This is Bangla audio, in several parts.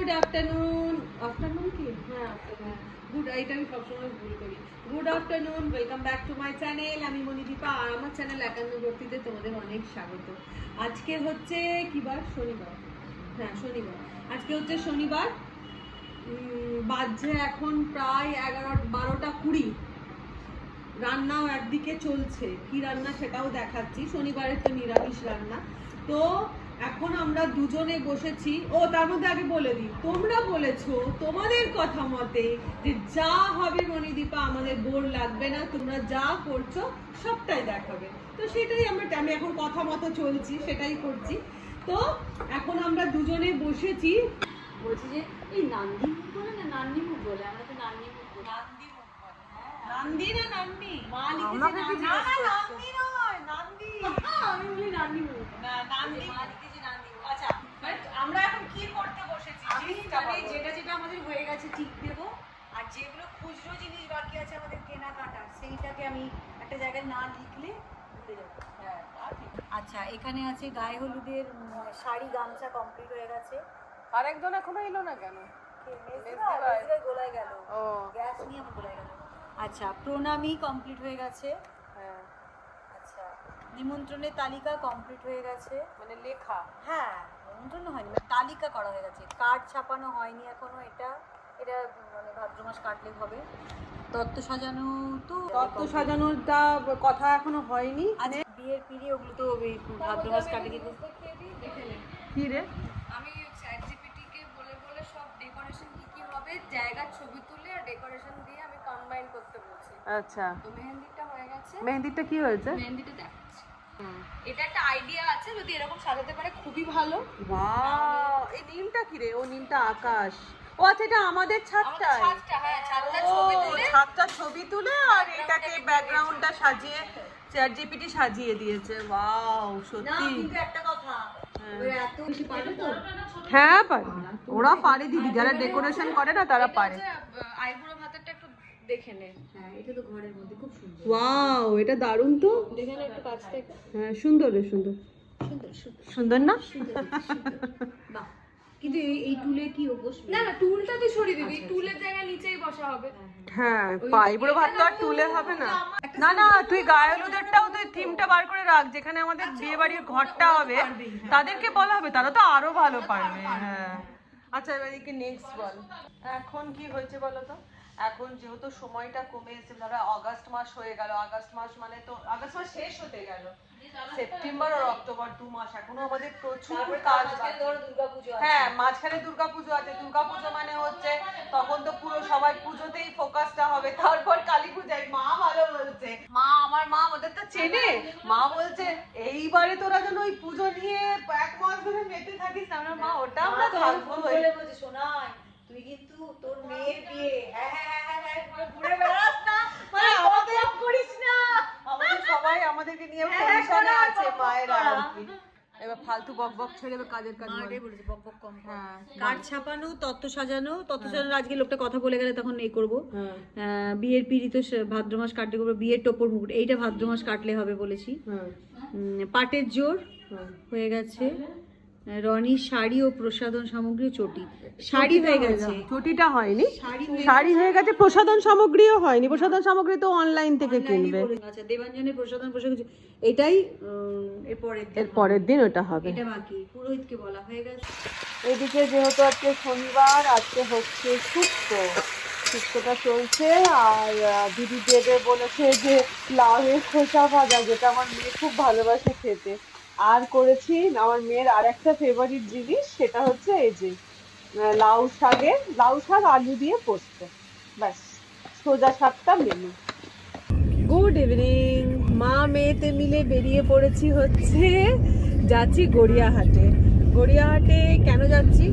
Good afternoon. আফটারনুন কি? হ্যাঁ গুড, এইটা আমি সবসময় ভুল করি। Good afternoon, welcome back to my channel. আমি মনিদীপা আর আমার চ্যানেল একান্নবর্তীতে তোমাদের অনেক স্বাগত। আজকে হচ্ছে কি বার? শনিবার। হ্যাঁ শনিবার, আজকে হচ্ছে শনিবার। বাজছে এখন প্রায় 12টা 20। রান্নাও একদিকে চলছে, কি রান্না সেটাও দেখাচ্ছি। শনিবারে তো নিরামিষ রান্না। তো এখন আমরা দুজনে বসেছি। ও তার মধ্যে আগে বলে দিই, তোমরা বলেছো তোমাদের কথা মতে যে যা হবে মনিদীপা আমাদের বোর লাগবে না, তোমরা যা করছো সবটাই দেখাবে। তো সেটাই আমি এখন কথা মতো চলছি, সেটাই করছি। তো এখন আমরা দুজনে বসেছি। বলছি যে এই নান্দি মুখ বলে না নান্দি মুখ বলে, আমরা তো নান্দি মুখ বলি। নান্দি মুখ বলে। নান্দি না নান্দি? মা লিখেছে নান্দি। না নান্দি নয়, নান্দি। আমি বলি নান্দি মুখ। না নান্দি, মা লিখেছে নান্দি মুখ। আচ্ছা আমরা এখন কি করতে বসেছি? আমি মানে যেটা আমাদের হয়ে গেছে ঠিক দেবো, আর যেগুলো খুচরো জিনিস বাকি আছে আমাদের কেনাকাটা সেইটাকে আমি একটা জায়গায় না লিখলে ভুলে যাবো। হ্যাঁ ঠিক। আচ্ছা, এখানে আছে গায়ে হলুদের শাড়ি গামছা কমপ্লিট হয়ে গেছে। আরেকজন এখনো এলো না কেন? গোলায় গেল, ও গ্যাস নিয়ে আমার গোলায় গেল। আচ্ছা, প্রণামী কমপ্লিট হয়ে গেছে। হ্যাঁ, আচ্ছা, নিমন্ত্রণের তালিকা কমপ্লিট হয়ে গেছে। মানে লেখা? হ্যাঁ, নিমন্ত্রণ হয়নি, মানে তালিকা করা হয়ে গেছে। কার্ড ছাপানো হয়নি এখনো, এটা মানে ভাদ্র মাস কাটলে হবে। তত্ত্ব সাজানো তো তত্ত্ব সাজানোরটা কথা এখনো হয়নি। আচ্ছা, বিয়ের পিড়ি ওগুলো তো ভাদ্র মাস কাটে কিন্তু। কি রে? আমি চ্যাটজিপিটি কে বলে বলে সব ডেকোরেশন কি হবে জায়গার ছবি তুলে আর ডেকোরেশন দিয়ে আমি কম্বাইন করতে বলছি। আচ্ছা, তো মেহেন্দিটা হয়ে গেছে। মেহেন্দিটা কি হয়েছে? মেহেন্দিটা দেখাচ্ছি। এটা একটা আইডিয়া আছে, যদি এরকম সাজাতে পারে খুবই ভালো। বাহ, এই নীলটা কি রে? ও নীলটা আকাশ। ও আচ্ছা, এটা আমাদের ছাদটা। ছাদটা, হ্যাঁ ছাদটা ছবি তুলে ছাদটা ছবি তুলে আর এটাকে ব্যাকগ্রাউন্ডটা সাজিয়ে চ্যাটজিপিটি সাজিয়ে দিয়েছে। ওয়াও, না সত্যি। কিন্তু একটা কথা, এবার এত বেশি পারবে তো? হ্যাঁ পারে, ওরা পারে দিদি, যারা ডেকোরেশন করে না তারা পারে। আইবুড়ো ভাতারটা একটু দেখে নে। হ্যাঁ, এটা তো ঘরের মধ্যে খুব সুন্দর। ওয়াও, এটা দারুণ তো। দেখে নে একটু কাছ থেকে। হ্যাঁ সুন্দর রে, সুন্দর সুন্দর সুন্দর সুন্দর না? বাহ, কিন্তু এই টুলে কি ও বসবে? না না, টুলটা তুই সরিয়ে দিবি, টুলের জায়গায় নিচেই বসা হবে। হ্যাঁ, পাইবুড়ো ভাত তো আর তুলে হবে না। না না, তুই গায়ে হলুদেরটাও তুই থিমটা বার করে রাখ, যেখানে আমাদের বিয়ে বাড়ির ঘরটা হবে তাদেরকে বলা হবে, তারা তো আরো ভালো পারবে। হ্যাঁ আচ্ছা, এবার কি নেক্সট বল। এখন কি হয়েছে বলো তো? এখন যেহেতু সময়টা কমে এসেছে, ধরো আগস্ট মাস হয়ে গেল, আগস্ট মাস মানে তো আগস্ট মাস শেষ হতে গেল, সেপ্টেম্বর আর অক্টোবর 2 মাস এখনো আমাদের প্রচুর কাজ বাকি। হ্যাঁ, মাঝখানে দুর্গাপুজো আছে। দুর্গাপুজো মানে হচ্ছে তখন তো পুরো সবাই পুজোতেই ফোকাসটা হবে। তারপর কালী পূজায় মা ভালো বলছে, আমার মা আমাদের তো চেনে, মা বলছে এইবারে তোরা যেন ওই পুজো নিয়ে 1 মাস ধরে মেতে থাকিস না। আমরা মা ওটা আমরা থাকবো। বলে বলছে শোনাই, তুই কিন্তু তোর মেয়ের বিয়ে হ্যাঁ হ্যাঁ হ্যাঁ হ্যাঁ করে ঘুরে বেড়াস না, মানে আমাদের করিস না। আমাদের সবাই আমাদেরকে নিয়ে টেনশনে আছে মায়েরা আর কি। এবার ফালতু বক বক ছেড়ে এবার কাজের কাজ বল। বলেছে বক বক কম। হ্যাঁ, কার্ড ছাপানো, তত্ত্ব সাজানো আজকে লোকটা কথা বলে গেলে তখন এই করবো। হ্যাঁ বিয়ের পিড়ি তো ভাদ্র মাস কাটলে করবো, বিয়ের টোপর মুকুট এইটা ভাদ্র মাস কাটলে হবে বলেছি। হ্যাঁ পাটের জোর হ্যাঁ। হয়ে গেছে। রনি শাড়ি ও প্রসাধন সামগ্রী, চটি শাড়ি হয়ে গেছে, চটিটা হয়নি, শাড়ি শাড়ি হয়ে গেছে। প্রসাধন সামগ্রীও হয়নি, প্রসাধন সামগ্রী তো অনলাইন থেকে কিনবে। আচ্ছা, দেবাঞ্জনের প্রসাধন পোশাক এটাই এর পরের দিন ওটা হবে। এটা বাকি, পুরোহিতকে বলা হয়ে গেছে। এদিকে যেহেতু আজকে শনিবার, আজকে হচ্ছে শুক্তটা চলছে। আর দিদি দেবে বলেছে যে লাউয়ের খোসা ভাজা, যেটা আমার মেয়ে খুব ভালোবাসে খেতে। আর করেছি আমার মেয়ের আর একটা ফেভারিট জিনিস, সেটা হচ্ছে এই যে লাউ শাক আলু দিয়ে পোস্ত। ব্যাস, সোজা 7টা মেনু। গুড ইভিনিং, মা মেয়েতে মিলে বেরিয়ে পড়েছি হচ্ছে, যাচ্ছি গড়িয়াহাটে। গড়িয়াহাটে কেন যাচ্ছি?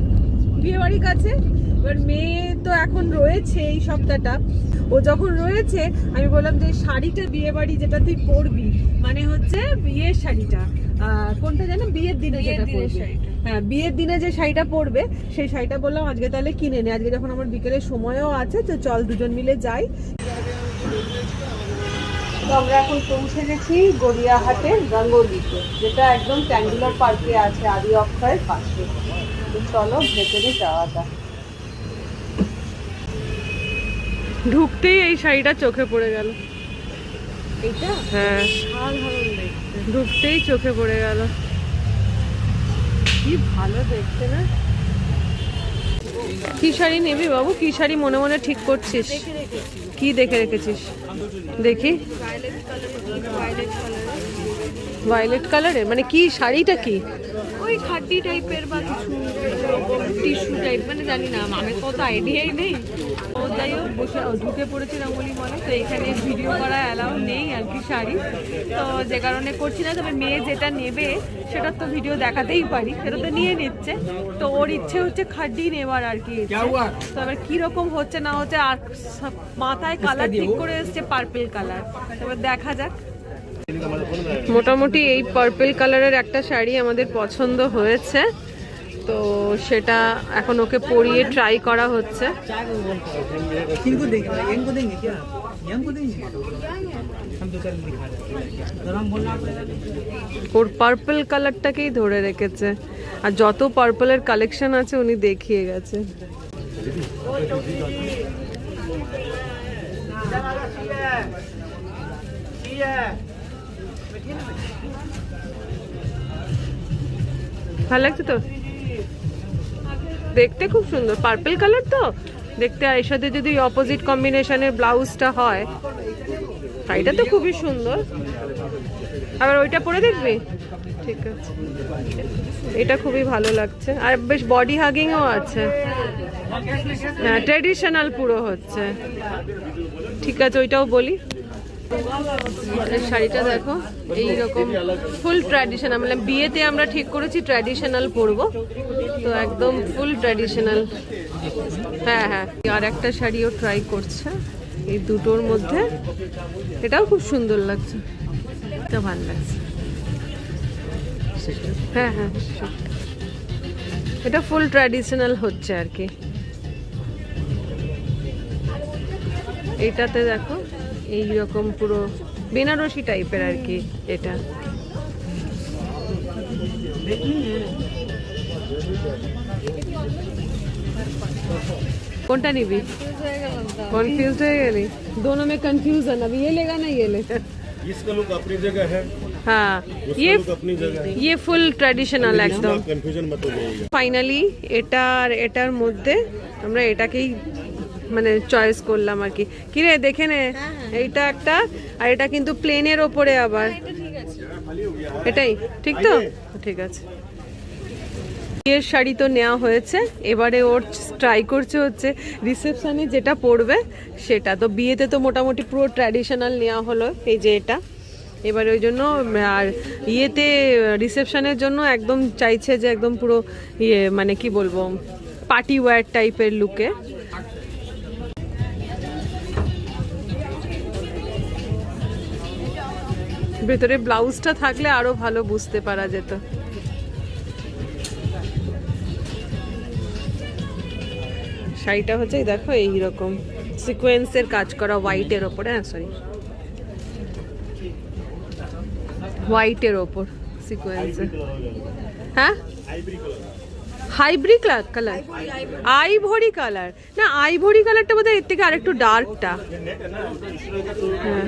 বিয়ে বাড়ির কাছে। এবার মেয়ে তো এখন রয়েছে এই সপ্তাহটা, ও যখন রয়েছে আমি বললাম যে শাড়িটা বিয়ে বাড়ি যেটা তুই পরবি, মানে হচ্ছে বিয়ের শাড়িটা, কোনটা জানো, বিয়ের দিনে যেটা পরবে। হ্যাঁ, বিয়ের দিনে যে শাড়িটা পরবে সেই শাড়িটা বললাম আজকে তাহলে কিনে নে, আজকে যখন আমার বিকেলের সময়ও আছে তো চল দুজন মিলে যাই। তো আমরা এখন পৌঁছে গেছি গড়িয়াহাটের গাঙ্গুলিতে, যেটা একদম ট্যাঙ্গুলার পার্কে আছে, আদি অক্ষয়ের পাশে। তো চলো ভেতরে যাওয়া যাক। ঢুকতেই এই শাড়িটা চোখে পড়ে গেল। এইটা হ্যাঁ, সাধারণ দেখতে, ঢুকতেই চোখে পড়ে গেল। কি ভালো দেখতে না। কি শাড়ি নিবি বাবু? কি শাড়ি মনে মনে ঠিক করছিস? কি দেখে রেখেছিস দেখি? ভায়োলেট কালারের মানে কি শাড়িটা কি? ওই খাটি টাইপের বা কিছু টিস্যু টাইপ, মানে জানি না, আমি কত আইডিয়াই নেই। ও যাই হোক, বসে ঢুকে পড়েছি রঙ্গোলি মলে, তো এখানে ভিডিও করা অ্যালাউ নেই আর কি শাড়ি, তো যে কারণে করছি না। তবে মেয়ে যেটা নেবে সেটা তো ভিডিও দেখাতেই পারি, সেটা তো নিয়ে নিচ্ছে। তো ওর ইচ্ছে হচ্ছে খাড্ডি নেবার আর কি। তো এবার কীরকম হচ্ছে না হচ্ছে, আর মাথায় কালার ঠিক করে এসছে পার্পল কালার, এবার দেখা যাক। মোটামুটি এই পার্পল কালারের একটা শাড়ি আমাদের পছন্দ হয়েছে, তো সেটা এখন ওকে পরিয়ে ট্রাই করা হচ্ছে। किनको देंगे भाई? इनको देंगे क्या? हमको देंगे? हम तो चल दिखा रहे हैं। जरा हम बोलना पड़ेगा। ওর পার্পল কালারটাকেই ধরে রেখেছে, আর যত পার্পলের কালেকশন আছে উনি দেখিয়ে গেছে। ভালো লাগছে তো দেখতে, খুব সুন্দর পার্পল কালার তো দেখতে। আর এর সাথে যদি অপোজিট কম্বিনেশনের ব্লাউজটা হয়, শাড়িটা তো খুবই সুন্দর। আবার ওইটা পরে দেখবি? ঠিক আছে, এটা খুবই ভালো লাগছে, আর বেশ বডি হাগিংও আছে। হ্যাঁ, ট্র্যাডিশনাল পুরো হচ্ছে। ঠিক আছে, ওইটাও বলি। এই শাড়িটা দেখো, এইরকম ফুল ট্র্যাডিশনাল, মানে বিয়েতে আমরা ঠিক করেছি ট্র্যাডিশনাল পরবো, তো একদম ফুল ট্র্যাডিশনাল। হ্যাঁ হ্যাঁ, আর একটা শাড়িও ট্রাই করছে এই দুটোর মধ্যে, এটাও খুব সুন্দর লাগছে, এটা ভালো লাগছে। হ্যাঁ হ্যাঁ, এটা ফুল ট্র্যাডিশনাল হচ্ছে আর কি। এইটাতে দেখো এইরকম পুরো বেনারসি টাইপের আর কি এটা। কোনটা নিবি? কনফিউজ হয়ে গেলি? दोनों में कंफ्यूजन, अब ये लेगा ना ये लेगा। इसका लुक अपनी जगह है, हाँ उसका लुक अपनी जगह है। ये ফুল ট্র্যাডিশনাল একদম। कंफ्यूजन मत हो जाइएगा। ফাইনালি এটা আর এটার মধ্যে আমরা এটাকেই মানে চয়েস করলাম আর কি। কি রে, দেখে নে, এইটা একটা, আর এটা কিন্তু প্লেনের ওপরে আবার। এটাই ঠিক তো? ঠিক আছে। বিয়ের শাড়ি তো নেওয়া হয়েছে, এবারে ওর ট্রাই করছে হচ্ছে রিসেপশনে যেটা পরবে সেটা। তো বিয়েতে তো মোটামুটি পুরো ট্র্যাডিশনাল নেওয়া হলো, এই যে এটা। এবার ওই জন্য আর ইয়েতে রিসেপশনের জন্য একদম চাইছে যে একদম পুরো ইয়ে, মানে কি বলবো, পার্টি ওয়্যার টাইপের লুকে। ভেতরে ব্লাউজটা থাকলে আরো ভালো বুঝতে পারা যেত। শাড়িটা হচ্ছে দেখো এইরকম সিকোয়েন্সের কাজ করা হোয়াইটের ওপরে, হ্যাঁ সরি হোয়াইটের ওপর সিকোয়েন্সের। হ্যাঁ, হাইব্রিড কালার, আইভরি কালার না, আইভরি কালারটা বোধহয় এর থেকে আরেকটু ডার্কটা। হ্যাঁ,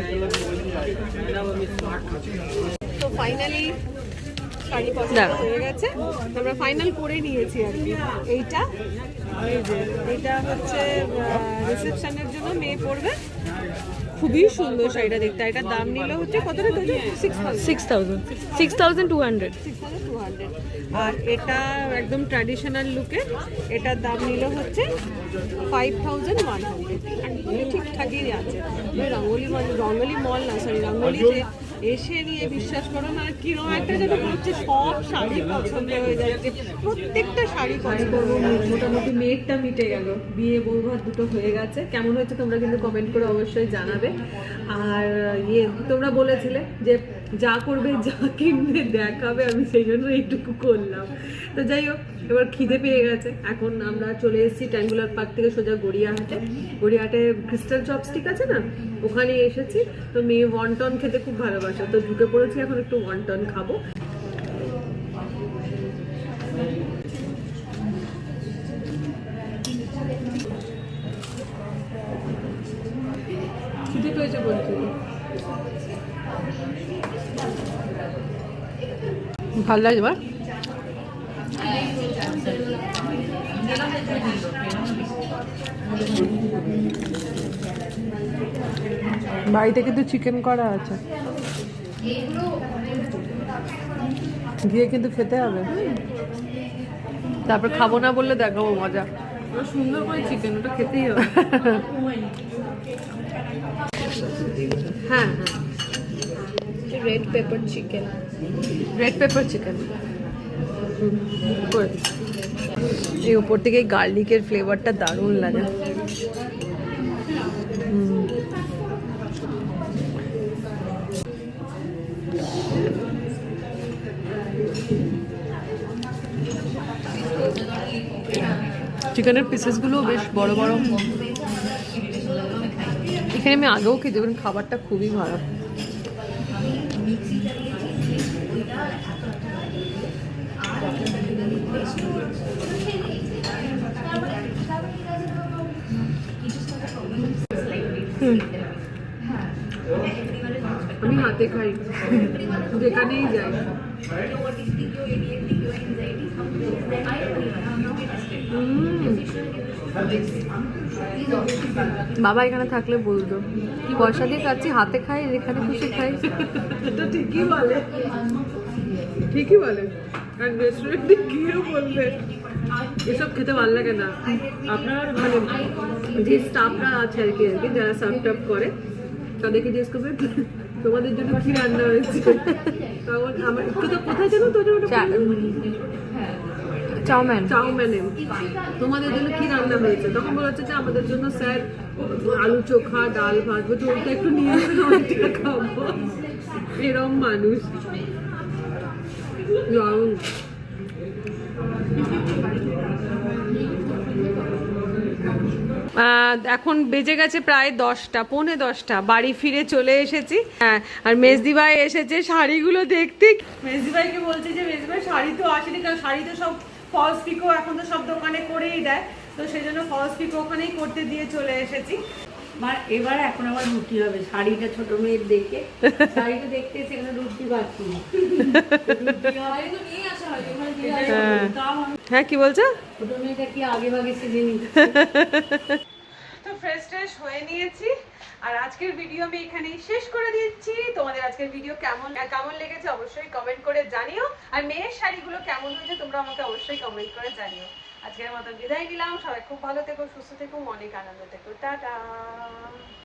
তো ফাইনালি শাড়ি পছন্দ হয়ে গেছে, আমরা ফাইনাল করে নিয়েছি আর কি। এইটা, এই যে এটা হচ্ছে রিসেপশনের জন্য মেয়ে পরবে, খুবই সুন্দর শাড়িটা দেখতে। এটার দাম নিল হচ্ছে কতটা? 6,200। আর এটা একদম ট্র্যাডিশনাল লুকে, এটার দাম নিল হচ্ছে 5,100। একদমই ঠিকঠাকই আছে। রঙ্গোলি মল না, সরি রঙ্গোলিতে এসে নিয়ে বিশ্বাস করো না, কিরকম একটা যেন হচ্ছে সব শাড়ি পছন্দ হয়ে যাচ্ছে, প্রত্যেকটা শাড়ি পছন্দ করবো। মোটামুটি মেয়েরটা মিটে গেল, বিয়ে বৌভাত দুটো হয়ে গেছে। কেমন হয়েছে তোমরা কিন্তু কমেন্ট করে অবশ্যই জানাবে। আর ইয়ে তোমরা বলেছিলে যে যা করবে যা কিনবে দেখাবে, আমি সেই জন্য এইটুকু করলাম। তো যাই হোক, এবার খিদে পেয়ে গেছে, এখন আমরা চলে এসেছি ট্যাঙ্গুলার পার্ক থেকে সোজা গড়িয়াহাটে। গড়িয়াহাটে ক্রিস্টাল চপস্টিক আছে না, ওখানে এসেছি। তো মেয়ে ওয়ান্টন খেতে খুব ভালোবাসে, তো ঢুকে পড়েছি, এখন একটু ওয়ান্টন খাবো। বলছি ভালো লাগে এবার বাড়িতে কিন্তু চিকেন করা আছে গিয়ে কিন্তু খেতে হবে তারপর খাবো না বললে দেখাবো মজা সুন্দর করে চিকেন ওটা খেতেই হবে হ্যাঁ হ্যাঁ red pepper chicken red pepper chicken এই উপর থেকে গার্লিকের ফ্লেভারটা দারুণ লাগে চিকেনের পিসেসগুলো বেশ বড় বড় এখানে আমি আগেও খেতে পারি খাবারটা খুবই ভালো আমি হাতে খাই যেখানেই যাই বাবা এখানে থাকলে বলতো পয়সা দিয়ে খাচ্ছি হাতে খাই যেখানে খুশি খাই এটা ঠিকই বলে আর রেস্টুরেন্টে গিয়েও বলবে এসব খেতে ভালো লাগে না আপনার মানে যে স্টাফরা আছে আর কি যারা সার্ভ টার্ভ করে তাদেরকে জিজ্ঞেস করবে তোমাদের জন্য কি রান্না হয়েছে তখন আমার একটু তো কোথায় জানো তো চাউমিন তোমাদের জন্য কি রান্না হয়েছে তখন বলা হচ্ছে যে আমাদের জন্য স্যার আলু চোখা ডাল ভাত বলছে ওটা একটু নিয়ে ওইটা খাবো এরম মানুষ এখন বেজে গেছে প্রায় 10টা, পৌনে 10টা। বাড়ি ফিরে চলে এসেছি। হ্যাঁ, আর মেজদি ভাই এসেছে শাড়িগুলো দেখতে। মেজদি ভাইকে বলছে যে মেজদি ভাই শাড়ি তো আসেনি, কারণ শাড়ি তো সব ফলস পিকো এখন তো সব দোকানে করেই দেয়, তো সেই জন্য ফলস পিকো ওখানেই করতে দিয়ে চলে এসেছি। এবার এখন আবার রুটি হবে, শাড়িটা ছোট মেয়ের দেখে শাড়িটা দেখতে সেখানে রুটি বাকি। হ্যাঁ কি বলছো? ছোট মেয়েটা কি আগে ভাগে সেজে নি। তো ফ্রেশ ট্রেশ হয়ে নিয়েছি, আর আজকের ভিডিও আমি এখানেই শেষ করে দিচ্ছি। তোমাদের আজকের ভিডিও কেমন লেগেছে অবশ্যই কমেন্ট করে জানিও, আর মেয়ের শাড়িগুলো কেমন হয়েছে তোমরা আমাকে অবশ্যই কমেন্ট করে জানিও। আজকের মতো বিদায় নিলাম, সবাই খুব ভালো থেকো, সুস্থ থেকো, অনেক আনন্দ থেকো, টাটা।